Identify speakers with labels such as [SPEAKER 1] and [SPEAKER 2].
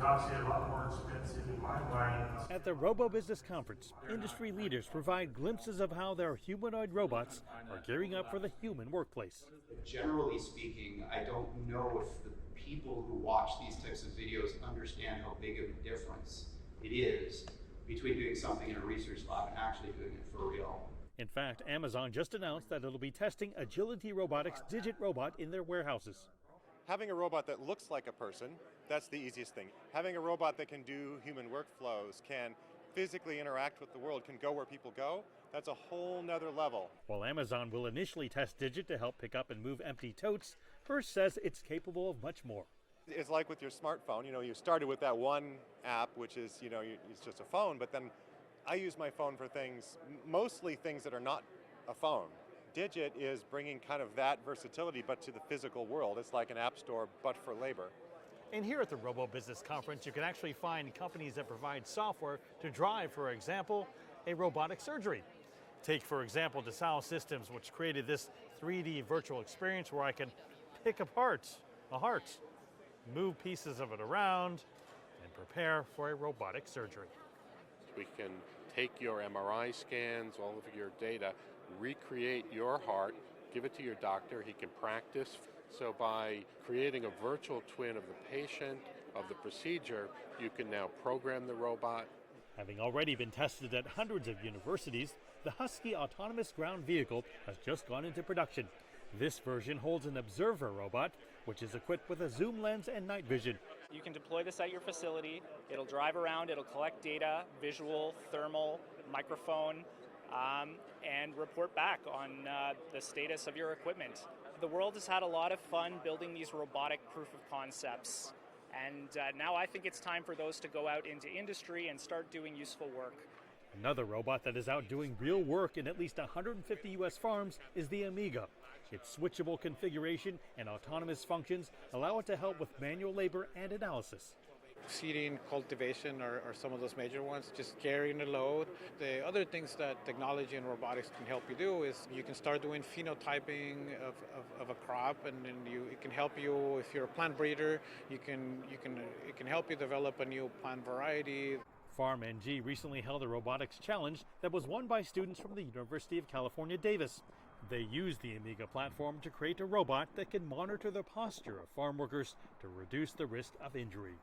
[SPEAKER 1] obviously a lot more expensive in my mind.
[SPEAKER 2] At the RoboBusiness conference, industry leaders provide glimpses of how their humanoid robots are gearing up for the human workplace.
[SPEAKER 3] Generally speaking, I don't know if the people who watch these types of videos understand how big of a difference it is between doing something in a research lab and actually doing it for real.
[SPEAKER 2] In fact, Amazon just announced that it'll be testing Agility Robotics' Digit robot in their warehouses.
[SPEAKER 4] Having a robot that looks like a person, that's the easiest thing. Having a robot that can do human workflows, can physically interact with the world, can go where people go, that's a whole nother level.
[SPEAKER 2] While Amazon will initially test Digit to help pick up and move empty totes, Hearst says it's capable of much more.
[SPEAKER 4] It's like with your smartphone, you started with that one app, which is, it's just a phone, but then I use my phone for things, mostly things that are not a phone. Digit is bringing kind of that versatility, but to the physical world. It's like an app store, but for labor.
[SPEAKER 2] And here at the RoboBusiness conference, you can actually find companies that provide software to drive, for example, a robotic surgery. Take, for example, Dassault Systems, which created this 3D virtual experience where I can pick apart a heart, move pieces of it around, and prepare for a robotic surgery.
[SPEAKER 5] We can take your MRI scans, all of your data, recreate your heart, give it to your doctor, he can practice. So by creating a virtual twin of the patient, of the procedure, you can now program the robot.
[SPEAKER 2] Having already been tested at hundreds of universities, the Husky autonomous ground vehicle has just gone into production. This version holds an observer robot, which is equipped with a zoom lens and night vision.
[SPEAKER 6] You can deploy this at your facility. It'll drive around, it'll collect data, visual, thermal, microphone, and report back on the status of your equipment. The world has had a lot of fun building these robotic proof of concepts. And now I think it's time for those to go out into industry and start doing useful work.
[SPEAKER 2] Another robot that is out doing real work in at least 150 U.S. farms is the Amiga. Its switchable configuration and autonomous functions allow it to help with manual labor and analysis.
[SPEAKER 7] Seeding, cultivation are some of those major ones, just carrying the load. The other things that technology and robotics can help you do is you can start doing phenotyping of a crop, and then it can help you, if you're a plant breeder, it can help you develop a new plant variety.
[SPEAKER 2] FarmNG recently held a robotics challenge that was won by students from the University of California, Davis. They used the Amiga platform to create a robot that can monitor the posture of farm workers to reduce the risk of injury.